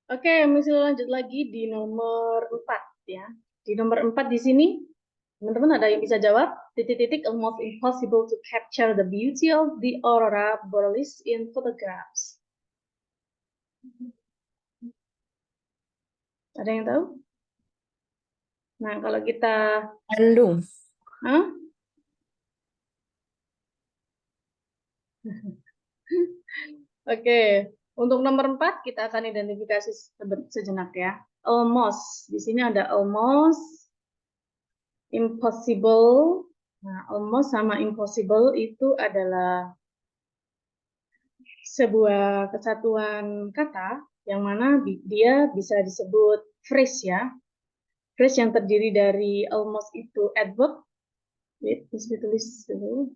Oke, misalnya lanjut lagi di nomor 4 ya. Di nomor 4 di sini, teman-teman ada yang bisa jawab? Titik-titik, almost impossible to capture the beauty of the aurora borealis in photographs. Ada yang tahu? Nah, kalau kita... Bandung. Hah? Oke, untuk nomor 4 kita akan identifikasi sejenak ya. Almost, di sini ada almost, impossible. Nah, almost sama impossible itu adalah sebuah kesatuan kata yang mana dia bisa disebut phrase ya. Phrase yang terdiri dari almost itu adverb. Wait, bisa ditulis dulu.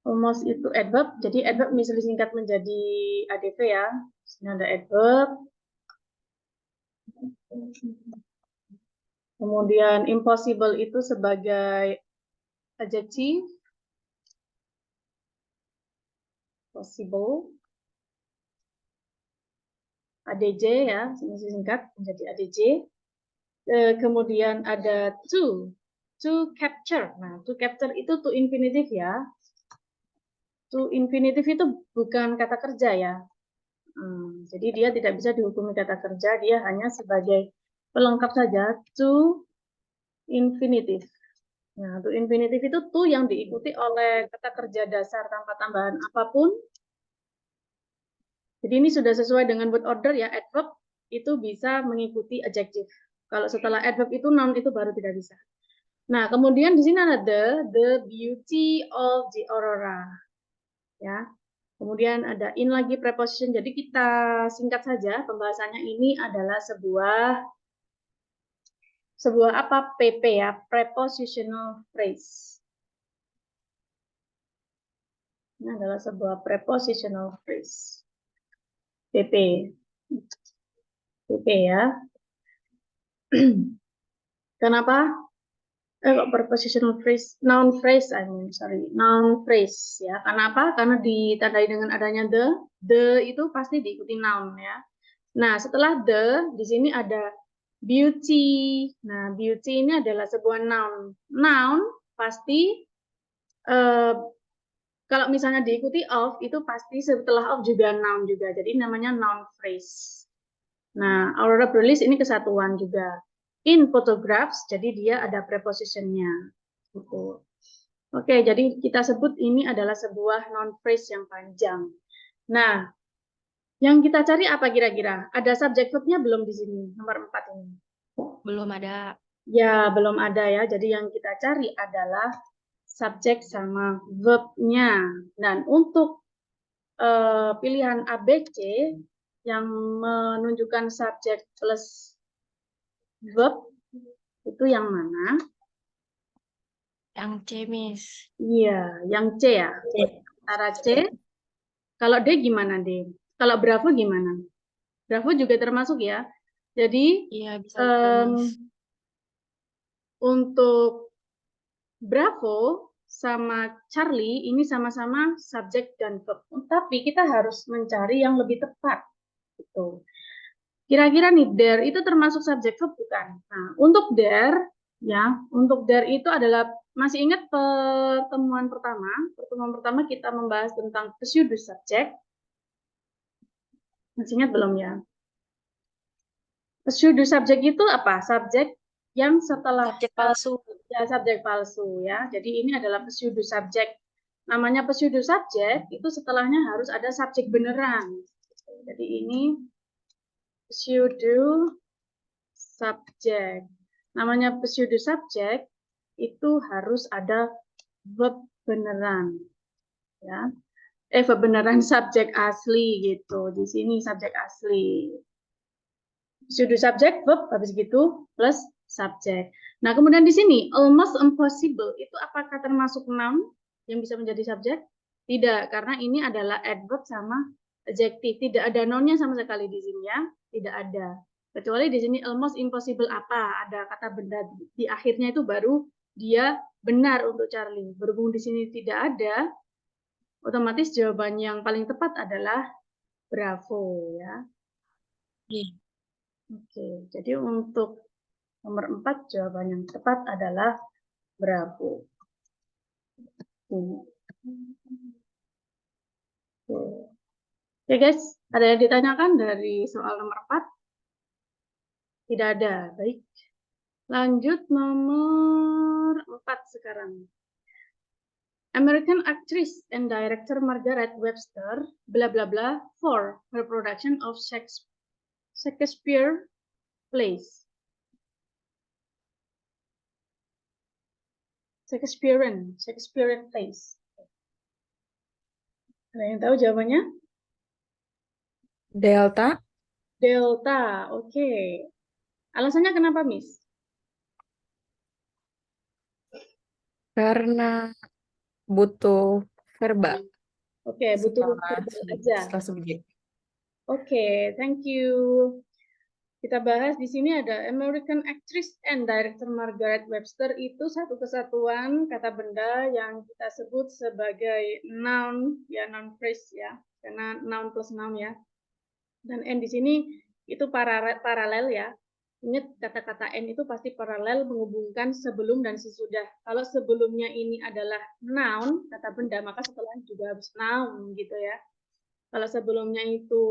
Almost itu adverb, jadi adverb misalnya singkat menjadi ADV ya. Sini ada adverb. Kemudian impossible itu sebagai adjective. Possible. ADJ ya, singkat menjadi ADJ. Kemudian ada to capture. Nah, to capture itu to infinitive ya. To infinitive itu bukan kata kerja ya. Jadi dia tidak bisa dihukumi kata kerja, dia hanya sebagai pelengkap saja to infinitive. Nah, to infinitive itu to yang diikuti oleh kata kerja dasar tanpa tambahan apapun. Jadi ini sudah sesuai dengan word order ya, adverb itu bisa mengikuti adjective. Kalau setelah adverb itu noun itu baru tidak bisa. Nah, kemudian di sini ada the beauty of the aurora. Ya. Kemudian ada in lagi preposition. Jadi kita singkat saja pembahasannya ini adalah sebuah apa? PP ya, prepositional phrase. Ini adalah sebuah prepositional phrase. PP. PP ya. Kenapa? Kok prepositional phrase, noun phrase, noun phrase ya. Kenapa? Karena ditandai dengan adanya the itu pasti diikuti noun ya. Nah, setelah the, di sini ada beauty. Nah, beauty ini adalah sebuah noun. Noun pasti kalau misalnya diikuti of, itu pasti setelah of juga noun juga. Jadi namanya noun phrase. Nah, aurora borealis ini kesatuan juga. In photographs, jadi dia ada prepositionnya. Gitu. Oke, jadi kita sebut ini adalah sebuah noun phrase yang panjang. Nah, yang kita cari apa kira-kira? Ada subject verb-nya belum di sini, nomor 4 ini? Belum ada. Ya, belum ada ya. Jadi yang kita cari adalah subjek sama verb-nya. Dan untuk pilihan ABC yang menunjukkan subjek plus verb, itu yang mana? Yang C, Miss. Iya, yang C ya. Antara C. Kalau D gimana D? Kalau Bravo gimana? Bravo juga termasuk ya. Jadi Iya, bisa juga, Miss. untuk Bravo sama Charlie ini sama-sama subjek dan verb. Tapi kita harus mencari yang lebih tepat. Gitu. Kira-kira nih there itu termasuk subjek verb bukan? Nah, untuk there ya, untuk there itu adalah masih ingat pertemuan pertama? Pertemuan pertama kita membahas tentang pseudo subject. Masih ingat belum ya? Pseudo subject itu apa? Subjek yang setelah Subjek palsu. ya subjek palsu ya. Jadi ini adalah pseudo subject. Namanya pseudo subject itu setelahnya harus ada subjek beneran. Jadi ini pseudo subject. Namanya pseudo subject itu harus ada verb beneran ya. Verb beneran subjek asli gitu. Di sini subjek asli. Pseudo subject verb habis gitu plus subjek. Nah, kemudian di sini almost impossible itu apakah termasuk noun yang bisa menjadi subjek? Tidak, karena ini adalah adverb sama adjective. Tidak ada nounnya sama sekali di sini ya. Tidak ada. Kecuali di sini almost impossible apa? Ada kata benda di akhirnya itu baru dia benar untuk Charlie. Berhubung di sini tidak ada, Otomatis jawaban yang paling tepat adalah bravo ya. Iya. Oke, jadi untuk nomor 4 jawaban yang tepat adalah bravo. Oke guys, ada yang ditanyakan dari soal nomor 4? Tidak ada, baik. Lanjut nomor 4 sekarang. American actress and director Margaret Webster, blah blah blah, for her production of Shakespeare plays. Shakespearean plays. Ada yang tahu jawabannya? Delta. Delta, oke. Alasannya kenapa, Miss? Karena butuh verba. Oke, butuh verbal aja. Setelah subjek. Oke, thank you. Kita bahas di sini ada American actress and director Margaret Webster itu satu kesatuan kata benda yang kita sebut sebagai noun, ya noun phrase ya, karena noun plus noun ya. Dan n di sini itu paralel ya. Ingat kata-kata n itu pasti paralel menghubungkan sebelum dan sesudah. Kalau sebelumnya ini adalah noun, kata benda, maka setelahnya juga harus noun gitu ya. Kalau sebelumnya itu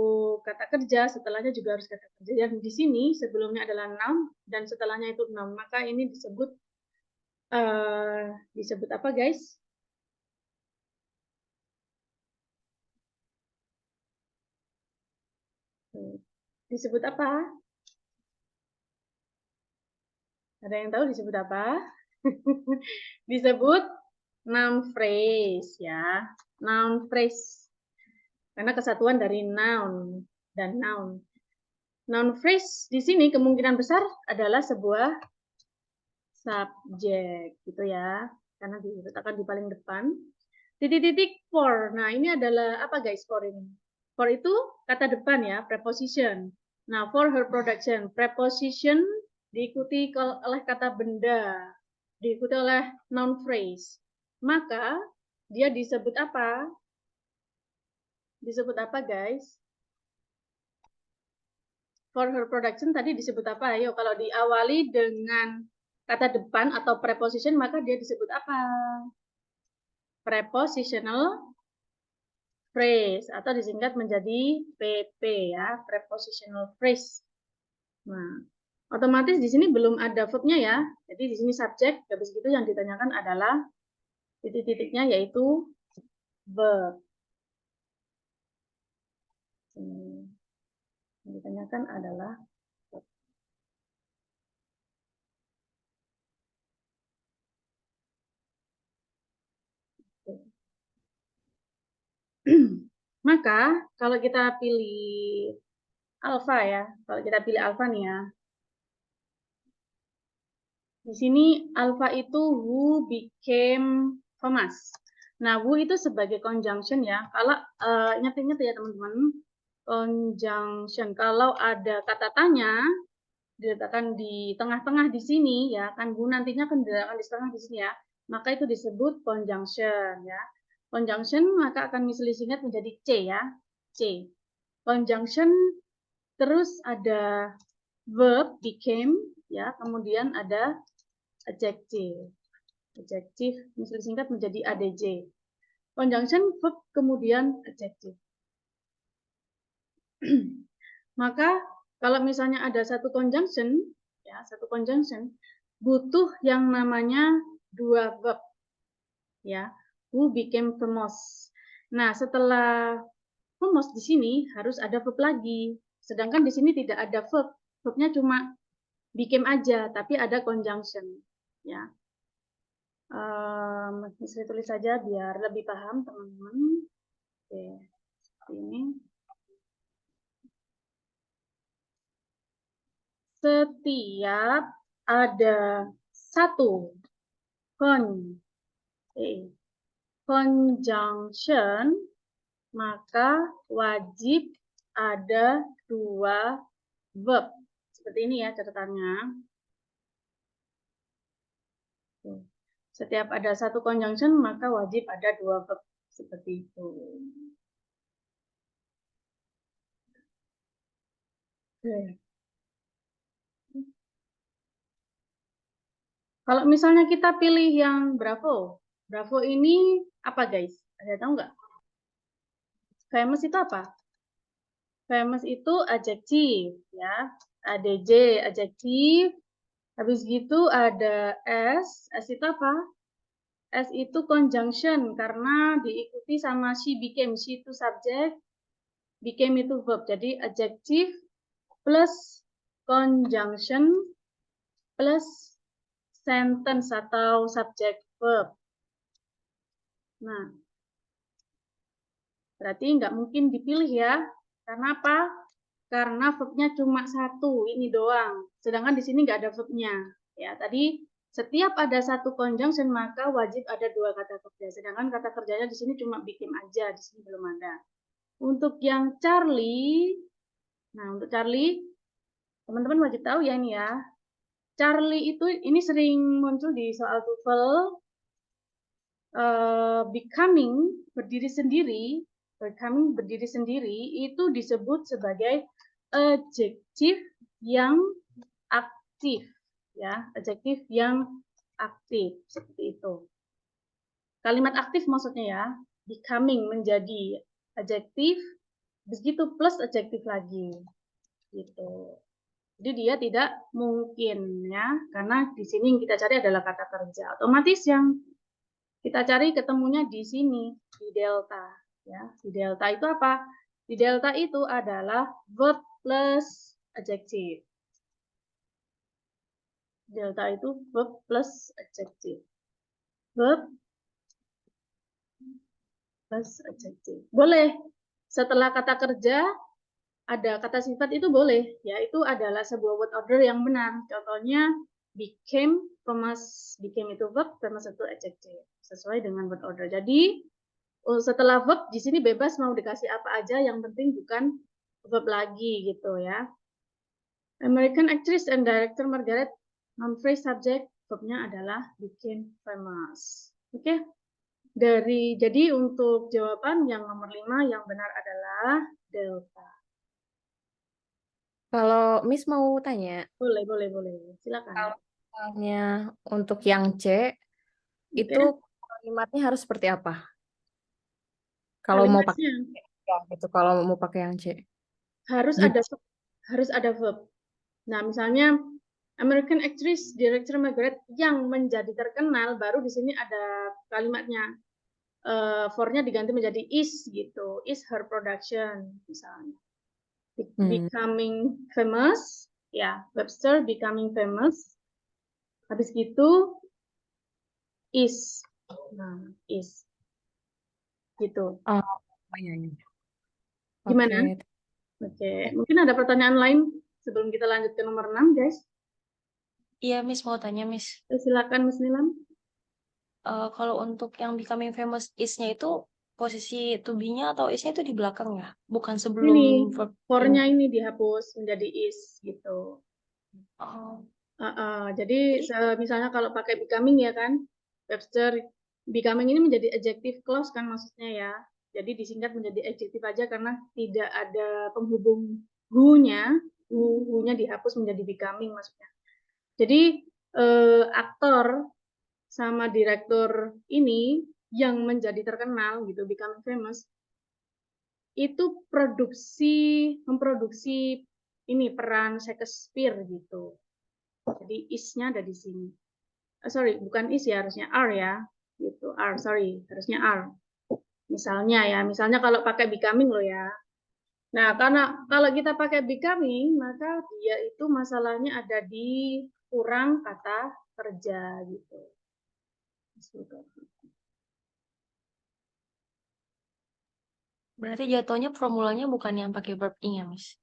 kata kerja, setelahnya juga harus kata kerja. Dan di sini sebelumnya adalah noun dan setelahnya itu noun. Maka ini disebut apa guys? Disebut apa? Ada yang tahu disebut apa? Disebut noun phrase ya. Noun phrase. Karena kesatuan dari noun dan noun. Noun phrase di sini kemungkinan besar adalah sebuah subjek gitu ya. Karena diletakkan di paling depan. Titik-titik for. Nah, ini adalah apa guys for ini? For itu kata depan ya, preposition. Nah, for her production, preposition diikuti oleh kata benda, diikuti oleh noun phrase. Maka dia disebut apa? Disebut apa guys? For her production tadi disebut apa? Ayo, kalau diawali dengan kata depan atau preposition, maka dia disebut apa? Prepositional phrase atau disingkat menjadi PP ya, prepositional phrase. Nah, otomatis di sini belum ada verbnya ya. Jadi di sini subjek, habis itu yang ditanyakan adalah titik-titiknya yaitu verb. Yang ditanyakan adalah verb. Maka kalau kita pilih alfa ya, kalau kita pilih alfa nih ya, di sini alfa itu who became famous. Nah, who itu sebagai conjunction ya. Kalau ingat-ingat ya teman-teman, conjunction. Kalau ada kata tanya diletakkan di tengah-tengah di sini ya, kan who nantinya akan diletakkan di tengah di sini ya. Maka itu disebut conjunction ya. Conjunction maka akan disingkat menjadi C ya. C. Conjunction terus ada verb became ya, kemudian ada adjective. Adjective disingkat menjadi ADJ. Conjunction verb kemudian adjective. Maka kalau misalnya ada satu conjunction ya, satu conjunction butuh yang namanya dua verb ya. Who became famous. Nah, setelah famous di sini harus ada verb lagi. Sedangkan di sini tidak ada verb. Verbnya cuma became aja, tapi ada conjunction ya. Bisa tulis saja biar lebih paham teman-teman. Oke, seperti ini. Setiap ada satu conjunction, maka wajib ada dua verb. Seperti ini ya catatannya. Setiap ada satu conjunction, maka wajib ada dua verb. Seperti itu. Oke. Kalau misalnya kita pilih yang Bravo. Bravo ini apa guys? Ada tahu nggak? Famous itu apa? Famous itu adjektif ya. ADJ adjektif. Habis gitu ada S itu apa? S itu conjunction karena diikuti sama she became. She itu subjek, became itu verb. Jadi adjektif plus conjunction plus sentence atau subject verb. Nah, berarti nggak mungkin dipilih ya. Karena apa? Karena verbnya cuma satu, ini doang. Sedangkan di sini nggak ada verbnya. Ya, tadi setiap ada satu conjunction maka wajib ada dua kata kerja. Sedangkan kata kerjanya di sini cuma became aja, di sini belum ada. Untuk yang Charlie, nah untuk Charlie, teman-teman wajib tahu ya ini ya. Charlie itu ini sering muncul di soal TOEFL. Becoming berdiri sendiri itu disebut sebagai adjektif yang aktif ya, adjektif yang aktif seperti itu. Kalimat aktif maksudnya ya, becoming menjadi adjektif, begitu plus adjektif lagi gitu. Jadi dia tidak mungkin ya, karena di sini yang kita cari adalah kata kerja. Otomatis yang kita cari ketemunya di sini, di delta. Ya, di delta itu apa? Di delta itu adalah verb plus adjektif. Delta itu verb plus adjektif. Verb plus adjektif. Boleh. Setelah kata kerja, ada kata sifat itu boleh. Ya, itu adalah sebuah word order yang benar. Contohnya, became, became itu verb, itu adjektif. Sesuai dengan word order. Jadi, setelah verb di sini bebas mau dikasih apa aja, yang penting bukan verb lagi gitu ya. American actress and director Margaret non-phrase subject, verbnya adalah became famous. Oke. Jadi untuk jawaban yang nomor 5 yang benar adalah delta. Kalau Miss mau tanya, Boleh. Silakan. kalau misalnya untuk yang C, itu Oke. kalimatnya harus seperti apa? Kalau mau pakai Kalimatnya ya, gitu. Kalau mau pakai yang C. harus Gitu. ada verb. Nah, misalnya American actress director Margaret yang menjadi terkenal, baru di sini ada kalimatnya. For-nya diganti menjadi is gitu. Is her production misalnya. Becoming famous, ya, Webster becoming famous. Habis gitu is. Nah, is. Gitu. Oh, iya, iya. Gimana? Oke. Oke, mungkin ada pertanyaan lain sebelum kita lanjut ke nomor 6, guys. Iya, Miss mau tanya, Miss. Silakan, Miss Nilam. Kalau untuk yang becoming famous is-nya itu posisi to be-nya atau is-nya itu di belakang ya? Bukan sebelum Ini, verb for-nya ini dihapus menjadi is gitu. Oh, Jadi misalnya kalau pakai becoming ya kan, Webster becoming ini menjadi adjective clause kan maksudnya ya. Jadi disingkat menjadi adjective aja karena tidak ada penghubung who-nya, who-nya dihapus menjadi becoming maksudnya. Jadi aktor sama direktur ini yang menjadi terkenal gitu, becoming famous, itu memproduksi ini peran Shakespeare gitu. Jadi is-nya ada di sini. Sorry, bukan is ya, harusnya R ya. Gitu, R, sorry, harusnya R. Misalnya kalau pakai becoming loh ya. Nah, karena kalau kita pakai becoming, maka dia itu masalahnya ada di kurang kata kerja gitu. berarti jatuhnya formulanya bukan yang pakai verb ing ya, Miss?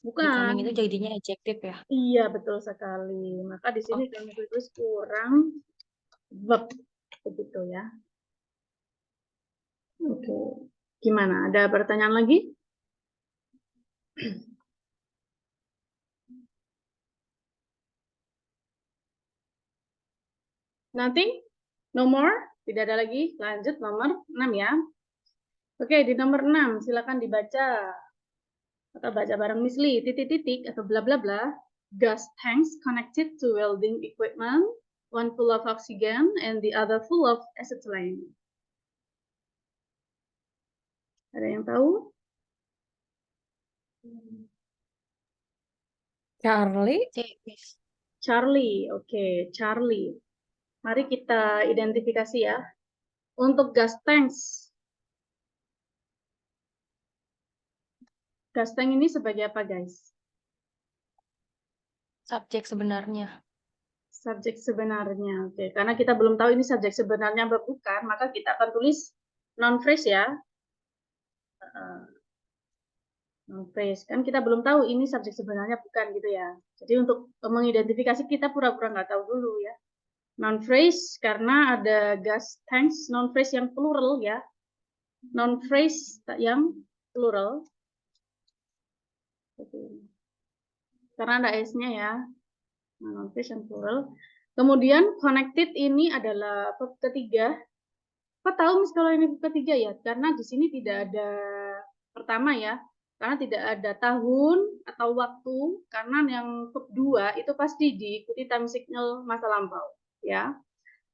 Becoming itu Bukan. jadinya adjektif ya? Iya, betul sekali. Maka di sini Oke. kami tulis kurang verb begitu ya. Oke. Gimana? Ada pertanyaan lagi? Nothing? No more? Tidak ada lagi. Lanjut nomor 6 ya. Oke, di nomor 6, silakan dibaca atau baca bareng Miss Lee, titik-titik atau bla bla bla. Gas tanks connected to welding equipment, one full of oxygen and the other full of acetylene. Ada yang tahu? Charlie, C, Miss. Charlie, oke, Charlie. Mari kita identifikasi ya. Untuk gas tanks, gas tank ini sebagai apa, guys? Subjek sebenarnya. Subjek sebenarnya, oke. Karena kita belum tahu ini subjek sebenarnya apa bukan, maka kita akan tulis non-phrase ya. Non-phrase. Kan kita belum tahu ini subjek sebenarnya bukan gitu ya. Jadi untuk mengidentifikasi kita pura-pura nggak tahu dulu ya. Non-phrase karena ada gas tanks, non-phrase yang plural ya. Non-phrase yang plural. Karena ada S-nya ya. Non-phrase yang plural. Kemudian connected ini adalah verb ketiga. Kok tahu Miss kalau ini verb ketiga ya? Karena di sini tidak ada pertama ya. Karena tidak ada tahun atau waktu, karena yang verb 2 itu pasti diikuti time signal masa lampau ya.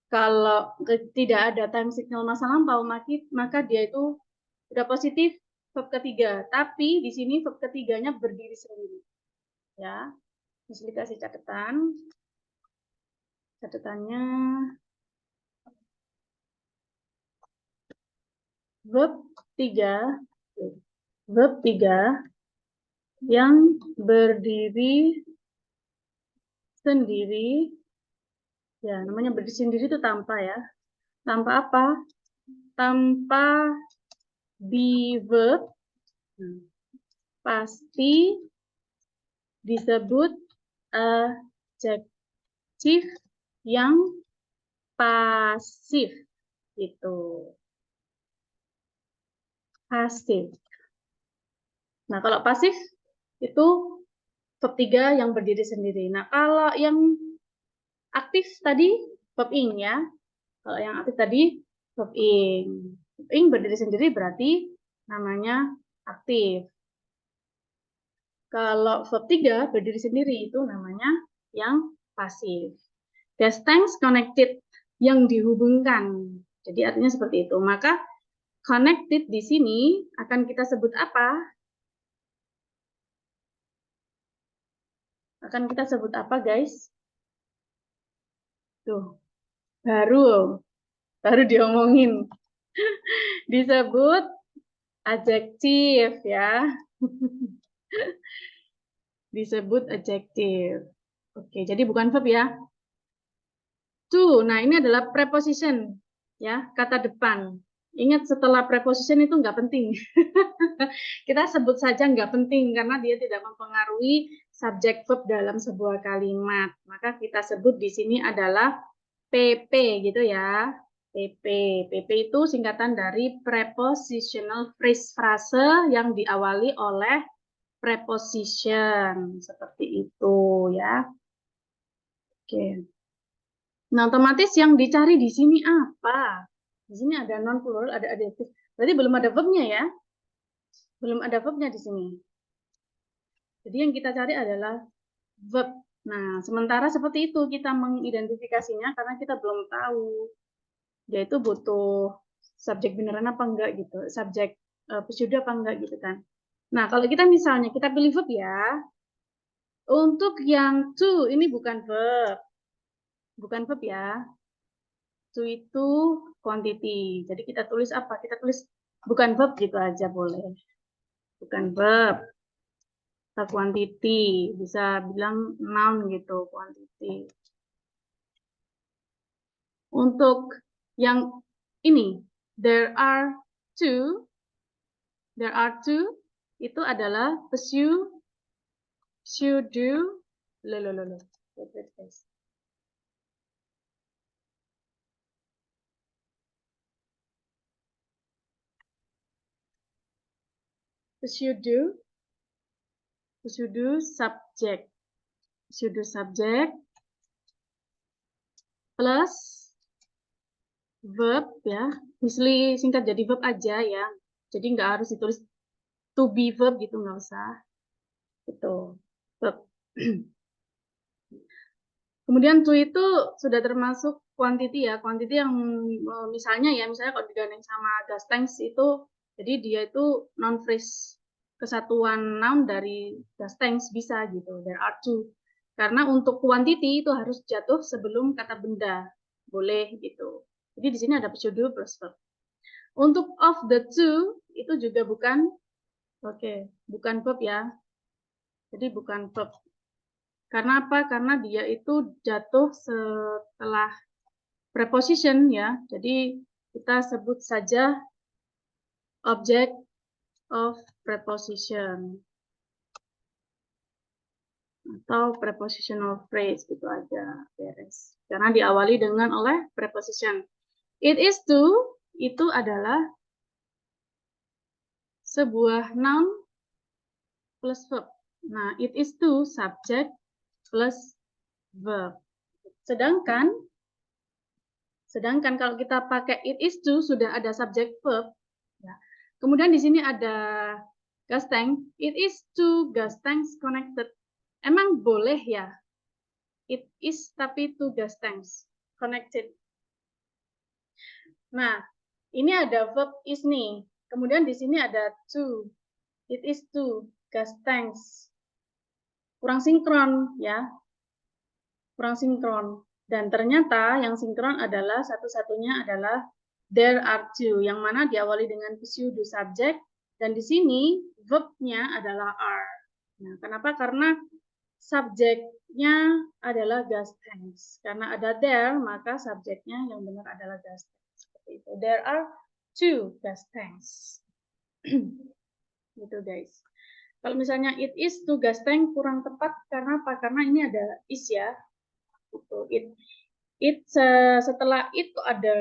Kalau tidak ada time signal masa lampau, maka dia itu sudah positif verb ketiga. Tapi di sini verb ketiganya berdiri sendiri ya. Bisa dikasih catatan. Catatannya verb 3 yang berdiri sendiri ya, namanya berdiri sendiri itu tanpa ya. Tanpa apa? Tanpa be verb pasti disebut adjektif yang pasif gitu. Pasif. Nah, kalau pasif itu verb 3 yang berdiri sendiri. Nah, kalau yang aktif tadi verb ing ya. Kalau yang aktif tadi verb ing. Verb ing berdiri sendiri berarti namanya aktif. Kalau verb 3 berdiri sendiri itu namanya yang pasif. Gas tanks connected yang dihubungkan. Jadi artinya seperti itu. Maka connected di sini akan kita sebut apa? Akan kita sebut apa, guys? Tuh, baru diomongin. Disebut adjektif ya. Disebut adjektif. Oke, jadi bukan verb ya. To, nah ini adalah preposition ya, kata depan. Ingat setelah preposition itu nggak penting. Kita sebut saja nggak penting karena dia tidak mempengaruhi subjek verb dalam sebuah kalimat. Maka kita sebut di sini adalah PP gitu ya. PP. PP itu singkatan dari prepositional phrase, frase yang diawali oleh preposition. Seperti itu ya. Oke. Nah, otomatis yang dicari di sini apa? Di sini ada non plural, ada adjektif. Berarti belum ada verbnya ya? Belum ada verbnya di sini. Jadi yang kita cari adalah verb. Nah, sementara seperti itu kita mengidentifikasinya karena kita belum tahu. Yaitu butuh subjek beneran apa enggak gitu. Subjek pseudo apa enggak gitu kan. Nah, kalau kita misalnya kita pilih verb ya. Untuk yang to ini bukan verb. Bukan verb ya. To itu quantity. Jadi kita tulis apa? Kita tulis bukan verb gitu aja boleh. Bukan verb. Atau quantity. Bisa bilang noun gitu, quantity. Untuk yang ini, there are two itu adalah pursue, do, pursue do subject. Pursue do subject plus verb ya. Misalnya singkat jadi verb aja ya. Jadi nggak harus ditulis to be verb gitu, nggak usah. Itu verb. Kemudian to itu sudah termasuk quantity ya. Quantity yang misalnya kalau digandeng sama past tense itu, jadi dia itu non phrase, kesatuan noun dari past tense bisa gitu. There are two. Karena untuk quantity itu harus jatuh sebelum kata benda. Boleh gitu. Jadi di sini ada pseudo plus verb. Untuk of the two itu juga bukan bukan verb ya. Jadi bukan verb. Karena apa? Karena dia itu jatuh setelah preposition ya. Jadi kita sebut saja object of preposition atau prepositional phrase gitu aja, beres. Karena diawali dengan oleh preposition. It is to itu adalah sebuah noun plus verb. Nah, it is to subject plus verb. Sedangkan kalau kita pakai it is to sudah ada subject verb. Ya. Kemudian di sini ada past tense. It is to past tense connected. Emang boleh ya? It is tapi to past tense connected. Nah, ini ada verb is nih. Kemudian di sini ada to. It is to past tense. Kurang sinkron ya. Kurang sinkron. Dan ternyata yang sinkron adalah satu-satunya adalah there are two, yang mana diawali dengan pseudo subject, dan di sini verb-nya adalah are. Nah, kenapa? Karena subjeknya adalah past tense. Karena ada there, maka subjeknya yang benar adalah past tense. Seperti itu. There are two past tense. Gitu guys. Kalau misalnya it is to past tense kurang tepat karena apa? Karena ini ada is ya. Setelah it kok ada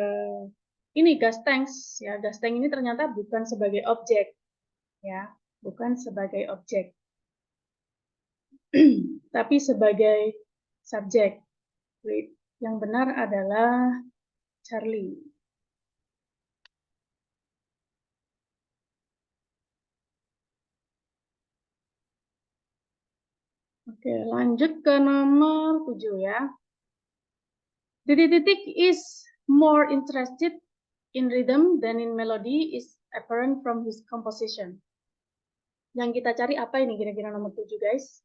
ini past tense ya. Past tense ini ternyata bukan sebagai objek ya, bukan sebagai objek tapi sebagai subjek. Yang benar adalah Charlie. Oke, lanjut ke nomor 7 ya. Titik-titik is more interested in rhythm than in melody is apparent from his composition. Yang kita cari apa ini kira-kira nomor 7 guys?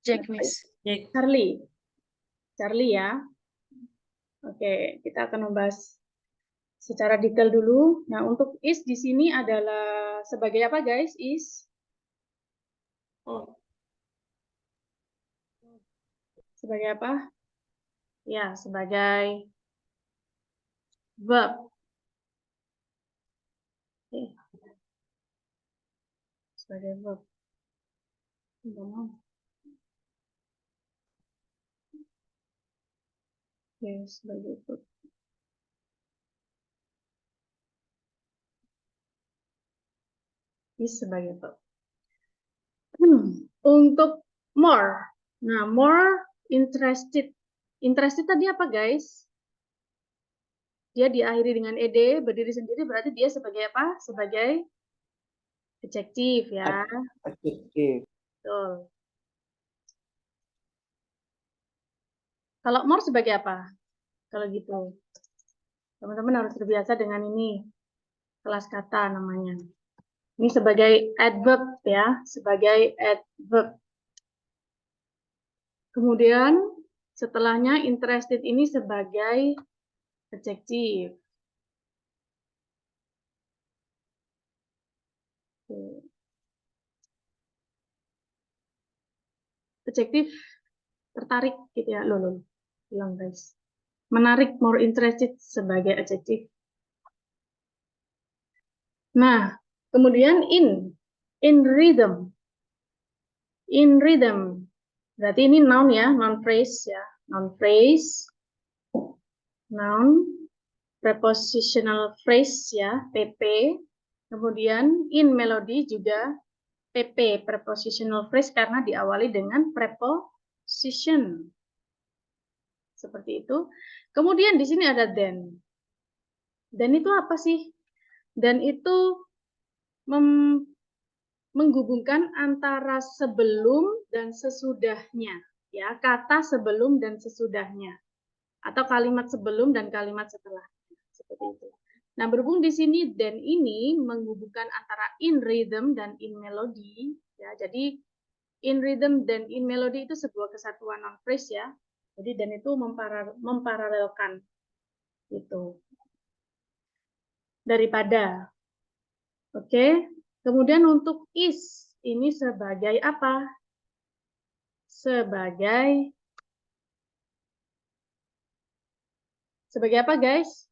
Jack, Miss. Jack. Charlie ya. Oke, kita akan membahas secara detail dulu. Nah, untuk is di sini adalah sebagai apa guys? Is sebagai apa? Ya, sebagai verb. Oke. Sebagai verb. Oke, sebagai verb. Is sebagai verb. Untuk more. Nah, more interested. Interested tadi apa guys? Dia diakhiri dengan ed, berdiri sendiri, berarti dia sebagai apa? Sebagai adjektif ya. Adjektif. Betul. Kalau more sebagai apa? Kalau gitu. Teman-teman harus terbiasa dengan ini. Kelas kata namanya. Ini sebagai adverb ya, sebagai adverb. Kemudian setelahnya interested ini sebagai adjektif. Adjektif tertarik gitu ya, bilang guys. Menarik, more interested sebagai adjektif. Nah, kemudian in rhythm. In rhythm. Berarti ini noun ya, noun phrase ya. Noun phrase. Noun prepositional phrase ya, PP. Kemudian in melody juga PP, prepositional phrase, karena diawali dengan preposition. Seperti itu. Kemudian di sini ada then. Dan itu apa sih? Dan itu menghubungkan antara sebelum dan sesudahnya, ya, kata sebelum dan sesudahnya, atau kalimat sebelum dan kalimat setelah, seperti itu. Nah, berhubung di sini dan ini menghubungkan antara in rhythm dan in melody, ya. Jadi in rhythm dan in melody itu sebuah kesatuan non phrase, ya. Jadi dan itu memparalelkan itu daripada. Oke. Kemudian untuk is ini sebagai apa? Sebagai apa, guys?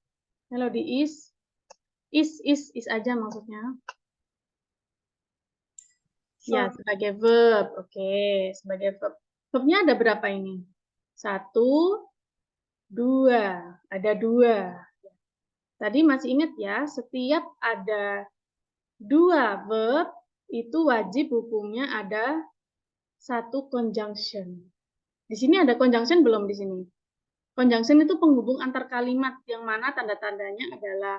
Melody is aja maksudnya. Ya, sebagai verb. Oke, sebagai verb. Verbnya ada berapa ini? 1, 2. Ada 2. Tadi masih ingat ya, setiap ada 2 verb, itu wajib hukumnya ada 1 conjunction. Di sini ada conjunction belum di sini? Conjunction itu penghubung antar kalimat yang mana tanda-tandanya adalah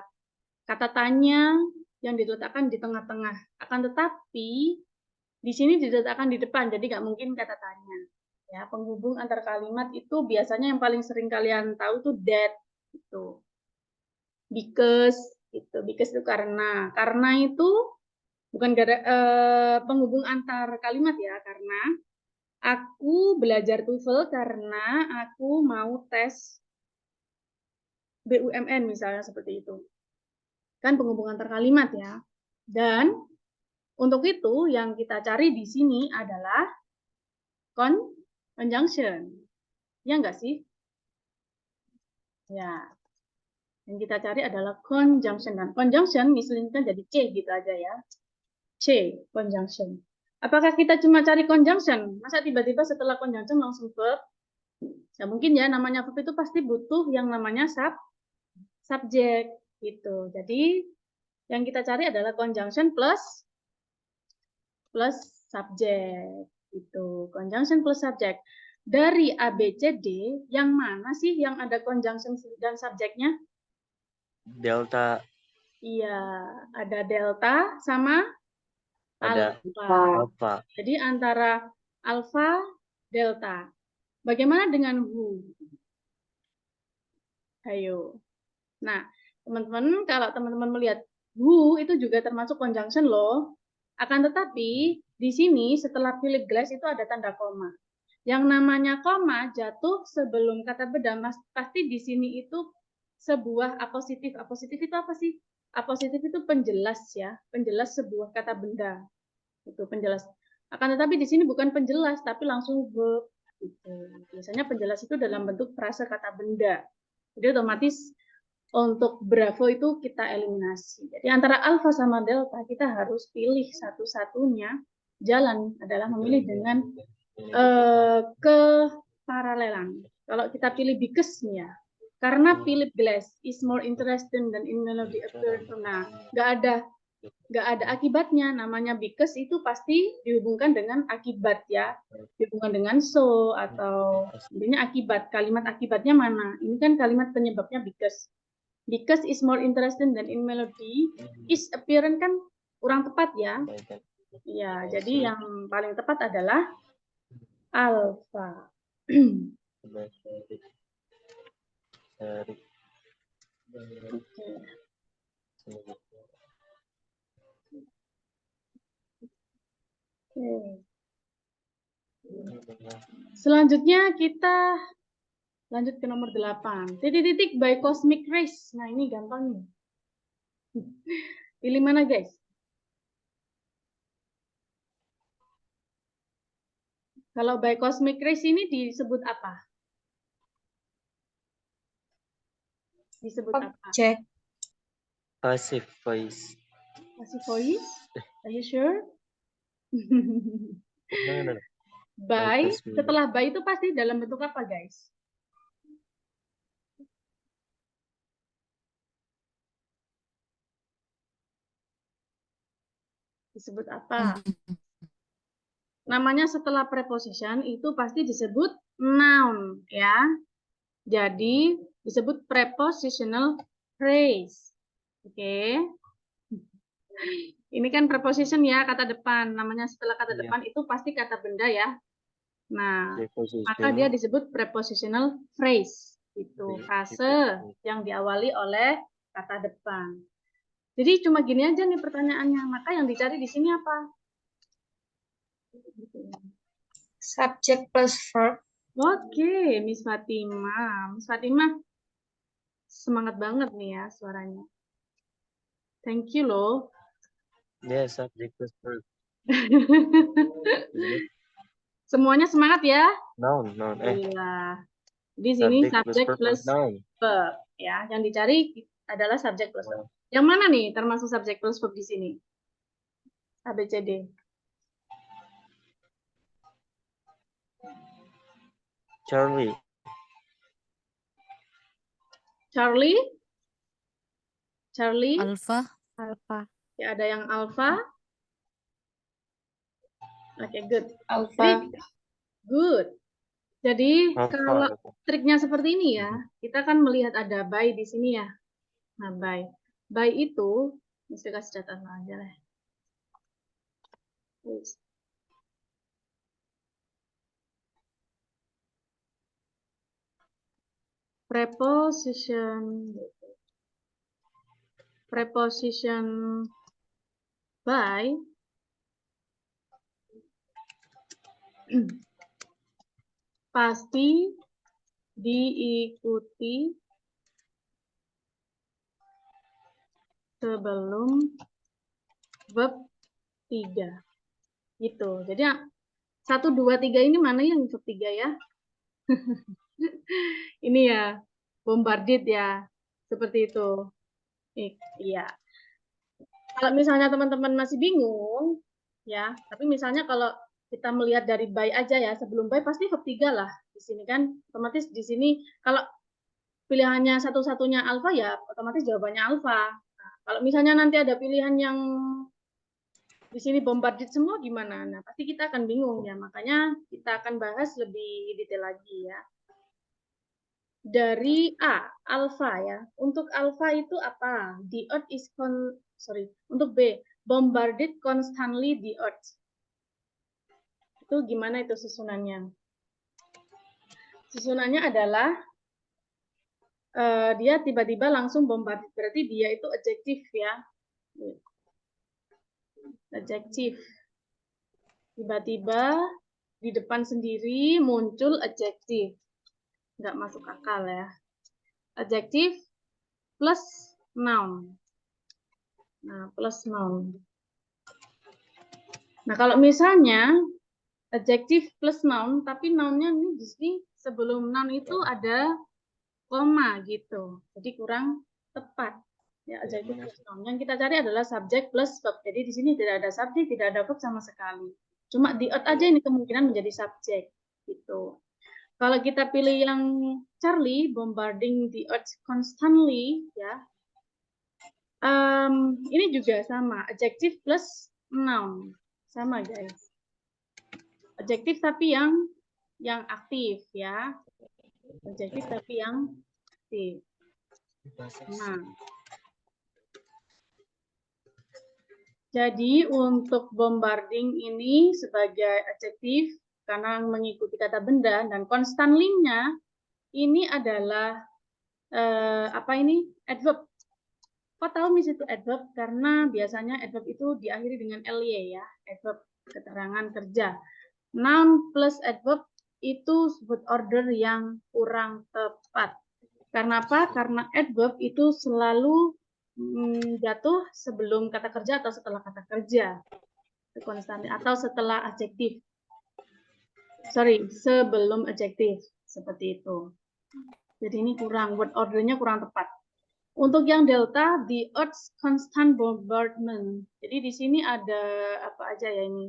kata tanya yang diletakkan di tengah-tengah. Akan tetapi di sini diletakkan di depan, jadi nggak mungkin kata tanya. Ya, penghubung antar kalimat itu biasanya yang paling sering kalian tahu tuh that, itu. Because itu karena. Karena itu bukan penghubung antar kalimat ya, karena aku belajar TOEFL karena aku mau tes BUMN misalnya seperti itu. Kan penghubung antar kalimat ya. Dan untuk itu yang kita cari di sini adalah conjunction. Ya enggak sih? Ya. Yang kita cari adalah conjunction. Dan conjunction misalnya jadi C gitu aja ya. C, conjunction. Apakah kita cuma cari conjunction? Masa tiba-tiba setelah conjunction langsung verb? Ya mungkin ya, namanya verb itu pasti butuh yang namanya subjek gitu. Jadi yang kita cari adalah conjunction plus subjek itu. Conjunction plus subjek. Dari A, B, C, D, yang mana sih yang ada conjunction dan subjeknya? Delta. Iya, ada delta sama Ada alpha. alpha. Jadi antara alpha, delta. Bagaimana dengan who? Ayo. Nah, teman-teman, kalau teman-teman melihat who itu juga termasuk conjunction loh. Akan tetapi di sini setelah Philip Glass itu ada tanda koma. Yang namanya koma jatuh sebelum kata benda, pasti di sini itu sebuah apositif. Apositif itu apa sih? Apositif itu penjelas ya, penjelas sebuah kata benda. Itu penjelas. Akan tetapi di sini bukan penjelas, tapi langsung verb. Gitu. Biasanya penjelas itu dalam bentuk frase kata benda. Jadi otomatis untuk Bravo itu kita eliminasi. Jadi antara alfa sama delta kita harus pilih satu-satunya jalan adalah memilih dengan keparalelan. Kalau kita pilih because nih ya, karena Philip Glass is more interested than in melody appeared. Nah, nggak ada akibatnya. Namanya because itu pasti dihubungkan dengan akibat ya, dihubungkan dengan so atau intinya akibat. Kalimat akibatnya mana? Ini kan kalimat penyebabnya because. Because is more interested than in melody. Is appearance kan kurang tepat ya. Ya, jadi yang paling tepat adalah alpha. Selanjutnya kita lanjut ke nomor 8. Titik-titik by cosmic rays. Nah, ini gampang nih. Pilih mana, guys? Kalau by cosmic rays ini disebut apa? Disebut apa? Cek. Passive voice. Passive voice? Are you sure? No. By, setelah by itu pasti dalam bentuk apa, guys? Disebut apa? Namanya setelah preposition itu pasti disebut noun, ya. Jadi disebut prepositional phrase. Oke. Ini kan preposition ya, kata depan. Namanya setelah kata Iya. depan itu pasti kata benda ya. Nah, maka Preposition. dia disebut prepositional phrase. Itu frase yang diawali oleh kata depan. Jadi cuma gini aja nih pertanyaannya. Maka yang dicari di sini apa? Subject plus verb. Oke, Miss Fatima. Miss Fatima semangat banget nih ya suaranya. Thank you loh. Yes, subject plus verb. Isn't it? Semuanya semangat ya. Noun, noun. Iya. Di sini subject verb plus noun. verb ya. Yang dicari adalah subject plus verb. Nah, Yang mana nih termasuk subject plus verb di sini? A, B, C, D. Charlie. Charlie? Charlie? Alfa. Alpha. Ya, ada yang alpha. Oke, good. Alpha. Good. Jadi Alpha. kalau triknya seperti ini ya, kita kan melihat ada by di sini ya. Nah, by. By itu, mesti kasih catatan aja lah. Preposition by pasti diikuti sebelum verb 3. Gitu. Jadi 1, 2, 3 ini mana yang verb 3 ya? Ini ya, bombarded ya. Seperti itu. Iya. Kalau misalnya teman-teman masih bingung, ya, tapi misalnya kalau kita melihat dari by aja ya, sebelum by pasti verb 3 lah. Di sini kan, otomatis di sini, kalau pilihannya satu-satunya alfa ya, otomatis jawabannya alfa. Nah, kalau misalnya nanti ada pilihan yang di sini bombarded semua gimana? Nah, pasti kita akan bingung ya. Makanya kita akan bahas lebih detail lagi ya. Dari A, alpha ya. Untuk alpha itu apa? The earth is untuk B, bombarded constantly the earth. Itu gimana itu susunannya? Susunannya adalah dia tiba-tiba langsung bombarded, berarti dia itu adjektif ya. Adjektif. Tiba-tiba di depan sendiri muncul adjektif. Nggak masuk akal ya. Adjektif plus noun. Nah, plus noun. Nah, kalau misalnya adjektif plus noun, tapi nounnya ini di sini sebelum noun itu ada koma gitu. Jadi kurang tepat. Ya, adjektif plus noun. Yang kita cari adalah subjek plus verb. Jadi di sini tidak ada subjek, tidak ada verb sama sekali. Cuma the earth aja ini kemungkinan menjadi subjek gitu. Kalau kita pilih yang Charlie, bombarding the earth constantly, ya. Ini juga sama, adjektif plus noun. Sama, guys. Adjektif tapi yang aktif, ya. Adjektif tapi yang aktif. Nah, jadi untuk bombarding ini sebagai adjektif karena mengikuti kata benda dan constantly-nya ini adalah adverb. Kok tahu Miss itu adverb? Karena biasanya adverb itu diakhiri dengan ly ya, adverb keterangan kerja. Noun plus adverb itu sebut order yang kurang tepat. Karena apa? Karena adverb itu selalu jatuh sebelum kata kerja atau setelah kata kerja. Konstan atau setelah adjektif. Sebelum adjektif. Seperti itu. Jadi ini kurang, word ordernya kurang tepat. Untuk yang delta, the earth's constant bombardment. Jadi di sini ada apa aja ya ini?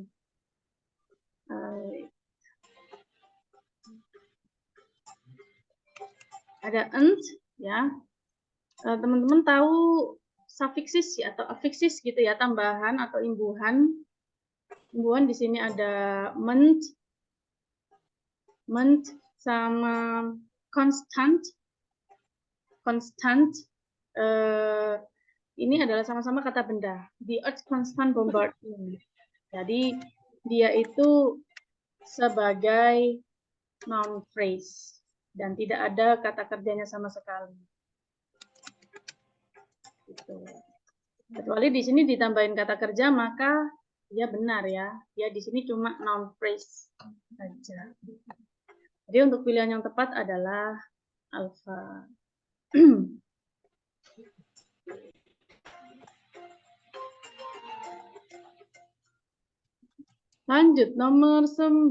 Ada and, ya. Teman-teman tahu suffixes ya, atau affixes gitu ya, tambahan atau imbuhan. Imbuhan di sini ada ment sama constant. ini adalah sama-sama kata benda. The earth constant bombarding. Jadi dia itu sebagai noun phrase dan tidak ada kata kerjanya sama sekali. Gitu. Kecuali di sini ditambahin kata kerja, maka dia benar ya. Dia di sini cuma noun phrase saja. Jadi untuk pilihan yang tepat adalah alfa. Lanjut, nomor 9.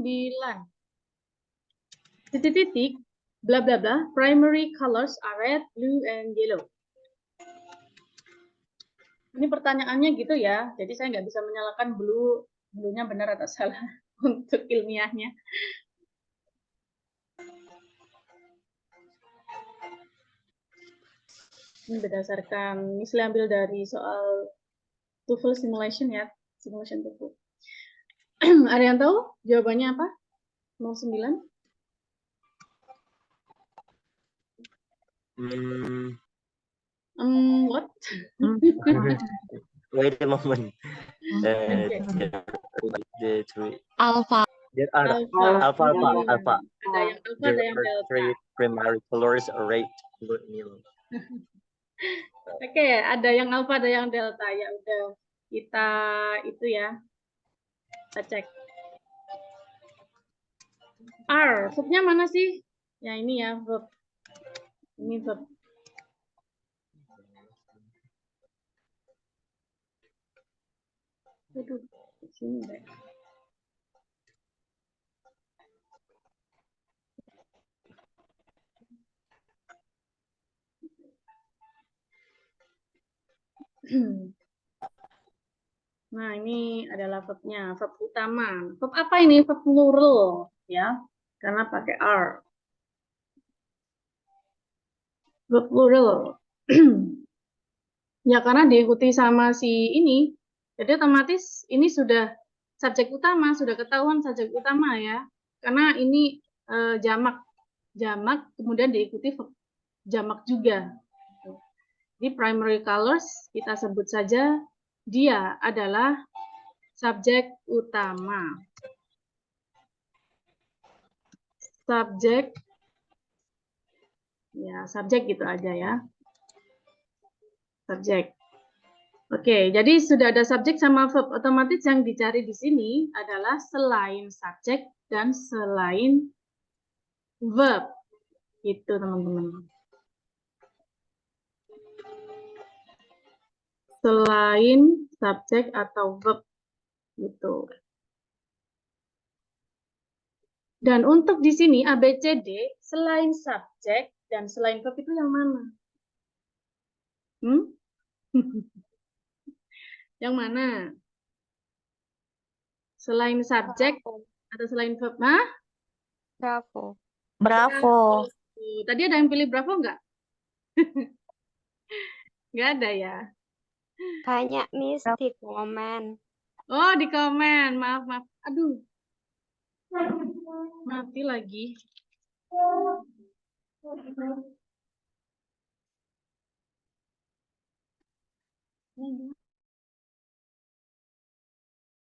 Titik-titik, bla bla bla, primary colors are red, blue, and yellow. Ini pertanyaannya gitu ya, jadi saya nggak bisa menyalahkan blue-nya benar atau salah untuk ilmiahnya. Ini berdasarkan, ini saya ambil dari soal TOEFL simulation ya, simulation TOEFL. Ada yang tahu jawabannya apa? 09? What? Wait a moment. Okay. The three. Alpha. There are Alpha. alpha. Ada yang alpha, There ada yang are delta. three primary colors: red, blue, and yellow. Oke, ada yang alpha, ada yang delta. Ya udah, kita itu ya, kita cek. R, verbnya mana sih? Ya ini ya, verb. Ini verb. Aduh, di sini deh. Nah, ini adalah verbnya, verb utama. Verb apa ini? Verb plural, ya, karena pakai R. Verb plural. Ya, karena diikuti sama si ini, jadi otomatis ini sudah subjek utama, sudah ketahuan subjek utama ya. Karena ini jamak, kemudian diikuti verb jamak juga. Di primary colors kita sebut saja dia adalah subjek utama. Subjek, ya subjek gitu aja ya. Subjek. Oke, jadi sudah ada subjek sama verb. Otomatis yang dicari di sini adalah selain subjek dan selain verb. Itu teman-teman. Selain subjek atau verb. Gitu. Dan untuk di sini ABCD selain subjek dan selain verb itu yang mana? Yang mana? Selain subjek atau selain verb? Hah? Bravo. Bravo. Tadi ada yang pilih bravo nggak? Nggak ada ya? Kayaknya Miss di komen. Oh, di komen. Maaf, maaf. Aduh. Mati lagi. Ini